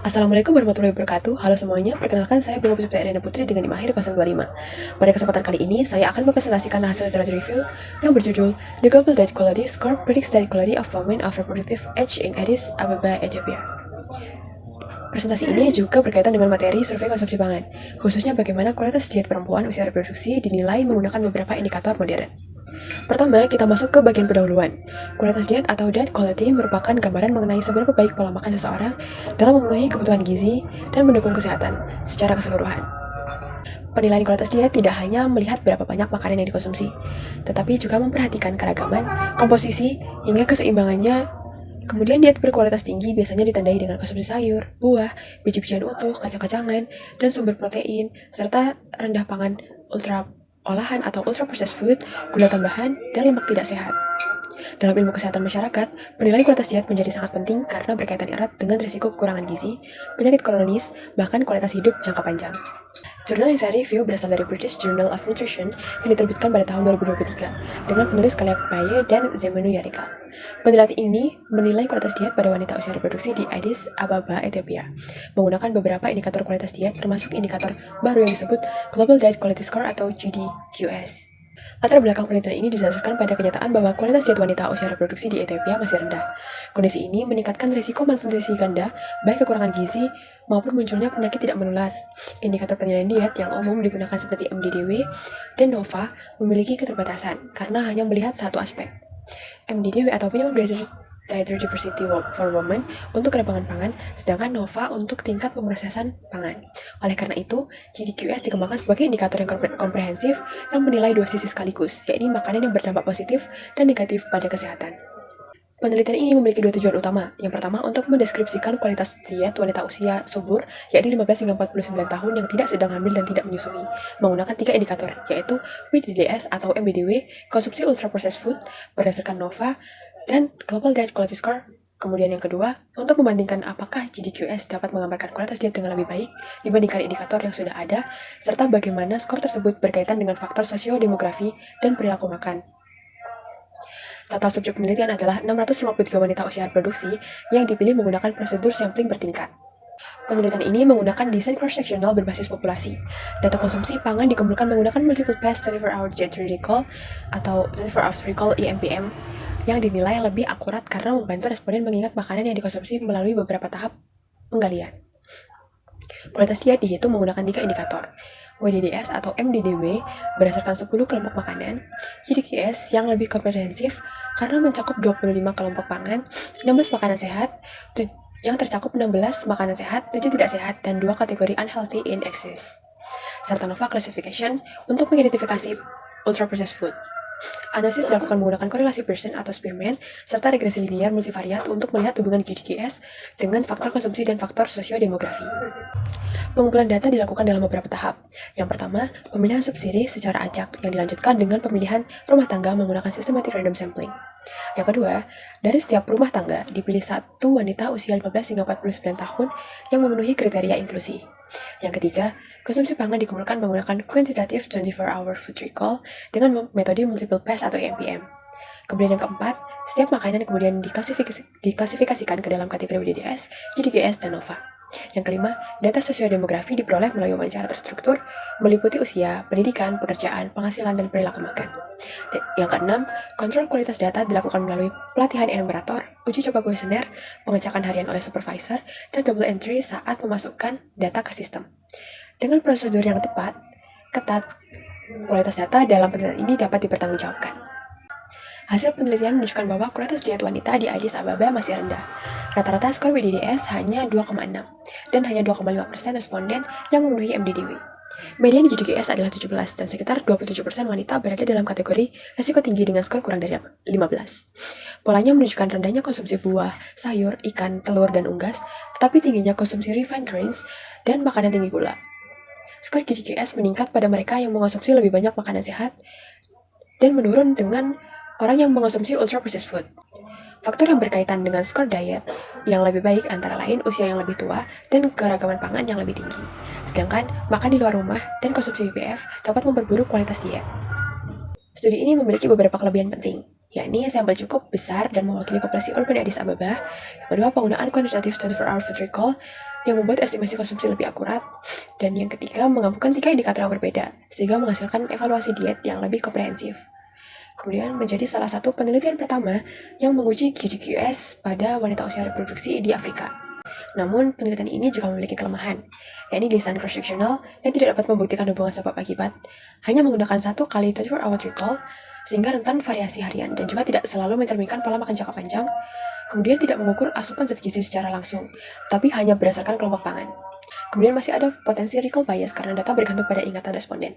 Assalamualaikum warahmatullahi wabarakatuh. Halo semuanya, perkenalkan saya Bunga Puspa Elena Putri dengan IMA Akhir 025. Pada kesempatan kali ini, saya akan mempresentasikan hasil literature review yang berjudul The Global Diet Quality Score Predicts Diet Quality of Women of Reproductive Age in Addis Ababa, Ethiopia. Presentasi ini juga berkaitan dengan materi survei konsumsi pangan, khususnya bagaimana kualitas diet perempuan usia reproduksi dinilai menggunakan beberapa indikator modern. Pertama, kita masuk ke bagian pendahuluan. Kualitas diet atau diet quality merupakan gambaran mengenai seberapa baik pola makan seseorang dalam memenuhi kebutuhan gizi dan mendukung kesehatan secara keseluruhan. Penilaian kualitas diet tidak hanya melihat berapa banyak makanan yang dikonsumsi, tetapi juga memperhatikan keragaman, komposisi, hingga keseimbangannya. Kemudian diet berkualitas tinggi biasanya ditandai dengan konsumsi sayur, buah, biji-bijian utuh, kacang-kacangan, dan sumber protein, serta rendah pangan ultra olahan atau ultra processed food, gula tambahan, dan lemak tidak sehat. Dalam ilmu kesehatan masyarakat, penilaian kualitas diet menjadi sangat penting karena berkaitan erat dengan risiko kekurangan gizi, penyakit kronis, bahkan kualitas hidup jangka panjang. Jurnal yang saya review berasal dari British Journal of Nutrition yang diterbitkan pada tahun 2023 dengan penulis Caleb Paye dan Zemenu Yarika. Penelitian ini menilai kualitas diet pada wanita usia reproduksi di Addis Ababa, Ethiopia, menggunakan beberapa indikator kualitas diet termasuk indikator baru yang disebut Global Diet Quality Score atau GDQS. Latar belakang penelitian ini didasarkan pada kenyataan bahwa kualitas diet wanita usia reproduksi di Ethiopia masih rendah. Kondisi ini meningkatkan risiko malnutrisi ganda, baik kekurangan gizi maupun munculnya penyakit tidak menular. Indikator penilaian diet yang umum digunakan seperti MDDW dan NOVA memiliki keterbatasan karena hanya melihat satu aspek. MDDW atau Minimum Dietary Diversity for Women untuk kerapangan pangan, sedangkan NOVA untuk tingkat pemrosesan pangan. Oleh karena itu, GDQS dikembangkan sebagai indikator yang komprehensif yang menilai dua sisi sekaligus, yakni makanan yang berdampak positif dan negatif pada kesehatan. Penelitian ini memiliki dua tujuan utama. Yang pertama, untuk mendeskripsikan kualitas diet wanita usia subur, yakni 15 hingga 49 tahun yang tidak sedang hamil dan tidak menyusui, menggunakan 3 indikator, yaitu WDDS atau MBDW, konsumsi ultra processed food, berdasarkan NOVA, dan Global Diet Quality Score. Kemudian yang kedua, untuk membandingkan apakah GDQS dapat menggambarkan kualitas diet dengan lebih baik dibandingkan indikator yang sudah ada, serta bagaimana skor tersebut berkaitan dengan faktor sosiodemografi dan perilaku makan. Total subjek penelitian adalah 653 wanita usia reproduksi yang dipilih menggunakan prosedur sampling bertingkat. Penelitian ini menggunakan desain cross-sectional berbasis populasi. Data konsumsi pangan dikumpulkan menggunakan Multiple Pass 24-Hour Dietary Recall atau 24-Hour Recall (EMPM) yang dinilai lebih akurat karena membantu responden mengingat makanan yang dikonsumsi melalui beberapa tahap penggalian. Kualitas diet dihitung menggunakan 3 indikator. WDDS atau MDDW berdasarkan 10 kelompok makanan, GDQS yang lebih komprehensif karena mencakup 25 kelompok pangan, 16 makanan sehat, yang tercakup 16 makanan sehat, 7 tidak sehat, dan 2 kategori unhealthy in excess, serta NOVA Classification untuk mengidentifikasi ultra-processed food. Analisis dilakukan menggunakan korelasi Pearson atau Spearman, serta regresi linear multivariat untuk melihat hubungan GDQS dengan faktor konsumsi dan faktor sosiodemografi. Pengumpulan data dilakukan dalam beberapa tahap. Yang pertama, pemilihan subsidi secara acak, yang dilanjutkan dengan pemilihan rumah tangga menggunakan systematic random sampling. Yang kedua, dari setiap rumah tangga dipilih satu wanita usia 15 hingga 49 tahun yang memenuhi kriteria inklusi. Yang ketiga, konsumsi pangan dikumpulkan menggunakan Quantitative 24-Hour Food Recall dengan metode Multiple Pass atau EMPM. Kemudian yang keempat, setiap makanan kemudian diklasifikasikan ke dalam kategori WDDS, GDQS, dan NOVA. Yang kelima, data sosiodemografi diperoleh melalui wawancara terstruktur, meliputi usia, pendidikan, pekerjaan, penghasilan, dan perilaku makan. Yang keenam, kontrol kualitas data dilakukan melalui pelatihan enumerator, uji coba kuesioner, pengecekan harian oleh supervisor, dan double entry saat memasukkan data ke sistem. Dengan prosedur yang tepat, ketat, kualitas data dalam penelitian ini dapat dipertanggungjawabkan. Hasil penelitian menunjukkan bahwa kualitas diet wanita di Addis Ababa masih rendah. Rata-rata skor WDDS hanya 2,6 dan hanya 2,5% responden yang memenuhi MDDW. Median GDQS adalah 17 dan sekitar 27% wanita berada dalam kategori risiko tinggi dengan skor kurang dari 15. Polanya menunjukkan rendahnya konsumsi buah, sayur, ikan, telur, dan unggas, tetapi tingginya konsumsi refined grains dan makanan tinggi gula. Skor GDQS meningkat pada mereka yang mengonsumsi lebih banyak makanan sehat dan menurun dengan orang yang mengonsumsi ultra-processed food. Faktor yang berkaitan dengan skor diet yang lebih baik antara lain usia yang lebih tua dan keragaman pangan yang lebih tinggi. Sedangkan makan di luar rumah dan konsumsi BPF dapat memperburuk kualitas diet. Studi ini memiliki beberapa kelebihan penting. yakni sampel cukup besar dan mewakili populasi urban Addis Ababa. Yang kedua, penggunaan quantitative 24-hour food recall yang membuat estimasi konsumsi lebih akurat. Dan yang ketiga, menggabungkan 3 indikator yang berbeda, sehingga menghasilkan evaluasi diet yang lebih komprehensif. Kemudian menjadi salah satu penelitian pertama yang menguji QDQS pada wanita usia reproduksi di Afrika. Namun, penelitian ini juga memiliki kelemahan, yakni desain cross-sectional yang tidak dapat membuktikan hubungan sebab akibat, hanya menggunakan 1 kali 24-hour recall, sehingga rentan variasi harian dan juga tidak selalu mencerminkan pola makan jangka panjang. Kemudian tidak mengukur asupan zat gizi secara langsung, tapi hanya berdasarkan kelompok pangan. Kemudian masih ada potensi recall bias karena data bergantung pada ingatan responden.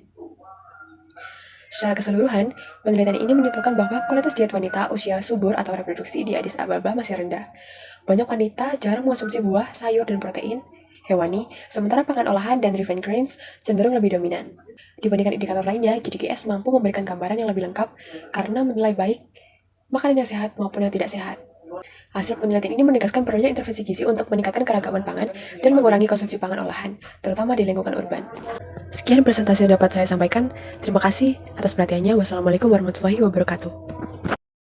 Secara keseluruhan, penelitian ini menyimpulkan bahwa kualitas diet wanita usia subur atau reproduksi di Addis Ababa masih rendah. Banyak wanita jarang mengonsumsi buah, sayur, dan protein hewani, sementara pangan olahan dan refined grains cenderung lebih dominan. Dibandingkan indikator lainnya, GDQS mampu memberikan gambaran yang lebih lengkap karena menilai baik makanan yang sehat maupun yang tidak sehat. Hasil penelitian ini menegaskan perlunya intervensi gizi untuk meningkatkan keragaman pangan dan mengurangi konsumsi pangan olahan, terutama di lingkungan urban. Sekian presentasi yang dapat saya sampaikan. Terima kasih atas perhatiannya. Wassalamualaikum warahmatullahi wabarakatuh.